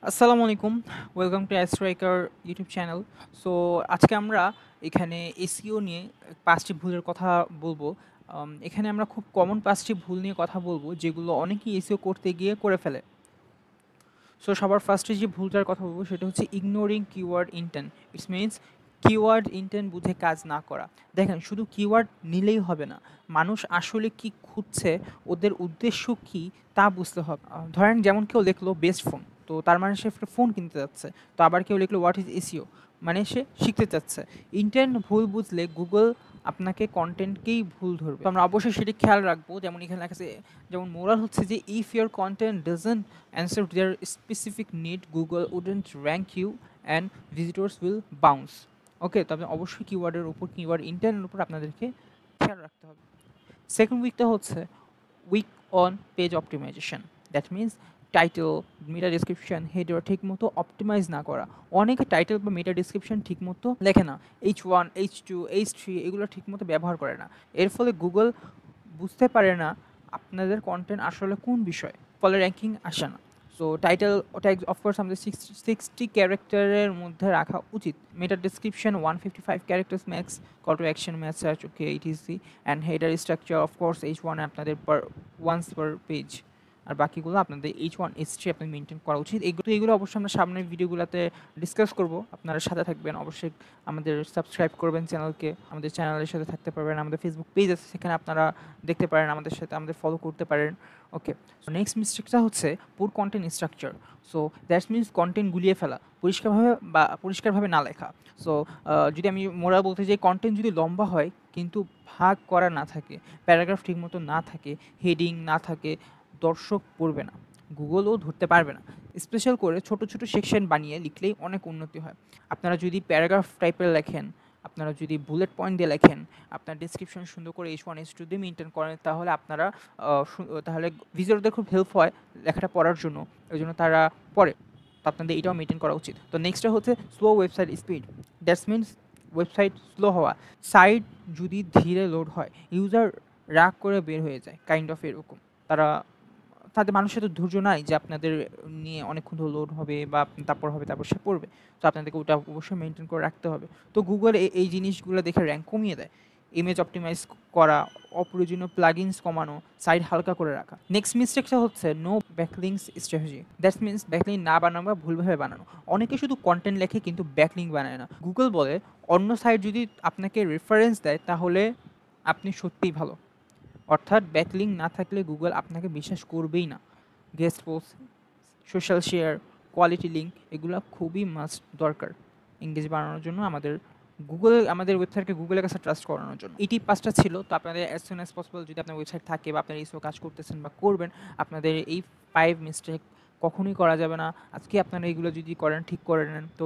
আসসালামু আলাইকুম। Welcome to অ্যাস্ট্রাইকার ইউটিউব চ্যানেল। সো আজকে আমরা এখানে এসইও নিয়ে ৫টি ভুলের কথা বলবো। এখানে আমরা খুব কমন ৫টি ভুল নিয়ে কথা বলবো, যেগুলো অনেকেই এসইও করতে গিয়ে করে ফেলে। সো সবার ফার্স্টে যে ভুলটার কথা বলবো সেটা হচ্ছে ignoring keyword intent. It's means keyword intent বুঝে কাজ না করা। দেখেন, শুধু কিওয়ার্ড নিলেই হবে না, মানুষ আসলে কি খুঁজছে, ওদের উদ্দেশ্য কি তা বুঝতে হবে। ধরেন যেমন কেউ লিখলো বেস্ট ফোন, তো তার মানে সে একটা ফোন কিনতে যাচ্ছে। তো আবার কেউ লিখলো হোয়াট ইজ এসইও, মানে সে শিখতে চাচ্ছে। ইন্টেন্ট ভুল বুঝলে গুগল আপনাকে কন্টেন্টকেই ভুল ধরবে। তো আমরা অবশ্যই সেটি খেয়াল রাখবো। যেমন এখানে লেখা আছে, যেমন মোরাল হচ্ছে যে if your content doesn't answer their specific need, Google wouldn't rank you and visitors will bounce. ওকে, তবে অবশ্যই কিওয়ার্ডের উপর, কিওয়ার্ড ইন্টেন্টের উপর আপনাদেরকে খেয়াল রাখতে হবে। সেকেন্ড উইকটা হচ্ছে weak on page optimization. That means title, meta description, header ঠিকমতো অপটিমাইজ না করা। অনেকে টাইটেল বা মেটা ডিসক্রিপশন ঠিকমতো লেখে না, H1, H2, H3 এগুলো ঠিকমতো ব্যবহার করে না। এর ফলে গুগল বুঝতে পারে না আপনাদের কন্টেন্ট আসলে কোন বিষয়, ফলে র্যাঙ্কিং আসে না। সো টাইটেল ওটা অফকোর্স আমাদের 60 ক্যারেক্টারের মধ্যে রাখা উচিত। Meta description 155 characters max, call to action message okay etc, and header structure of course H1 আপনাদের পার ওয়ান্স পার পেজ, আর বাকিগুলো আপনাদের H1 H3 আপনি মেনটেন করা উচিত। এগুলো অবশ্যই আমরা সামনের ভিডিওগুলোতে ডিসকাস করব। আপনারা সাথে থাকবেন, অবশ্যই আমাদের সাবস্ক্রাইব করবেন চ্যানেলকে, আমাদের চ্যানেলের সাথে থাকতে পারবেন। আমাদের ফেসবুক পেজ আছে, সেখানে আপনারা দেখতে পারেন, আমাদের সাথে আমাদের ফলো করতে পারেন। ওকে, সো নেক্সট মিস্টেকটা হচ্ছে পুর content structure. So that's means content গুলিয়ে ফেলা, পরিষ্কারভাবে না লেখা। সো যদি আমি মোরা বলতে চাই, কন্টেন্ট যদি লম্বা হয় কিন্তু ভাগ করা না থাকে, প্যারাগ্রাফ ঠিকমতো না থাকে, হেডিং না থাকে, দর্শক পড়বে না, গুগলও ধরতে পারবে না। স্পেশাল করে ছোট ছোট সেকশন বানিয়ে লিখলেই অনেক উন্নতি হয়। আপনারা যদি প্যারাগ্রাফ টাইপের লেখেন, আপনারা যদি বুলেট পয়েন্ট দিয়ে লেখেন, আপনার ডিসক্রিপশন সুন্দর করে H1 H2 দিয়ে মেনটেন করেন, তাহলে আপনারা তাহলে ভিজিটরদের খুব হেল্প হয় লেখাটা পড়ার জন্য, ওই জন্য তারা পড়ে। তো আপনাদের এটাও মেনটেন করা উচিত। তো নেক্সটটা হচ্ছে slow website speed. That's means website slow হওয়া, সাইট যদি ধীরে লোড হয়, ইউজার রাগ করে বের হয়ে যায়, কাইন্ড অফ এরকম। তারা তাদের মানুষের তো ধৈর্য নাই যে আপনাদের নিয়ে অনেকক্ষণ ধরে লোড হবে বা তারপর সে পড়বে। তো আপনাদেরকে ওটা অবশ্যই মেনটেন করে রাখতে হবে। তো গুগল এই জিনিসগুলো দেখে র্যাঙ্ক কমিয়ে দেয়। ইমেজ অপটিমাইজ করা, অপ্রয়োজনীয় প্লাগইনস কমানো, সাইট হালকা করে রাখা। নেক্সট মিস্টেকটা হচ্ছে no backlinks strategy. That's means backlink না বানানো বা ভুলভাবে বানানো। অনেকে শুধু কন্টেন্ট লেখে কিন্তু ব্যাকলিং বানায় না। গুগল বলে অন্য সাইট যদি আপনাকে রেফারেন্স দেয় তাহলে আপনি সত্যিই ভালো। অর্থাৎ ব্যাকলিং না থাকলে গুগল আপনাকে বিশ্বাস করবেই না। Guest post, social share, quality link এগুলো খুবই মাস্ট দরকার এঙ্গেজ বাড়ানোর জন্য, আমাদের ওয়েবসাইটকে গুগলের কাছে ট্রাস্ট করানোর জন্য। এটি 5টা ছিল। তো আপনাদের অ্যাজ সুন অ্যাজ পসিবল যদি আপনার ওয়েবসাইট থাকে বা আপনার ইসো কাজ করতেছেন বা করবেন, আপনাদের এই 5 মিস্টেক কখনোই করা যাবে না। আজকে আপনারা এগুলো যদি করেন, ঠিক করে নেন, তো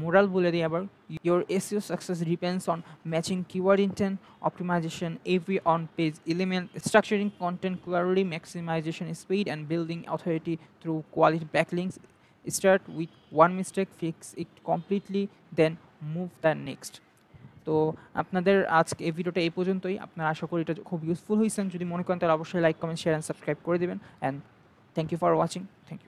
মোরাল বলে দিই আবার, your SEO success depends on matching keyword intent, optimization, every on page element, structuring content clearly, maximization speed, and building authority through quality backlinks. Start with one mistake, fix it completely, then move the next. তো আপনাদের আজকে এই ভিডিওটা এই পর্যন্তই। আপনারা আশা করি এটা খুব ইউজফুল হয়েছেন। যদি মনে করেন তাহলে অবশ্যই like, comment, share and subscribe করে দেবেন। And thank you for watching. Thank you.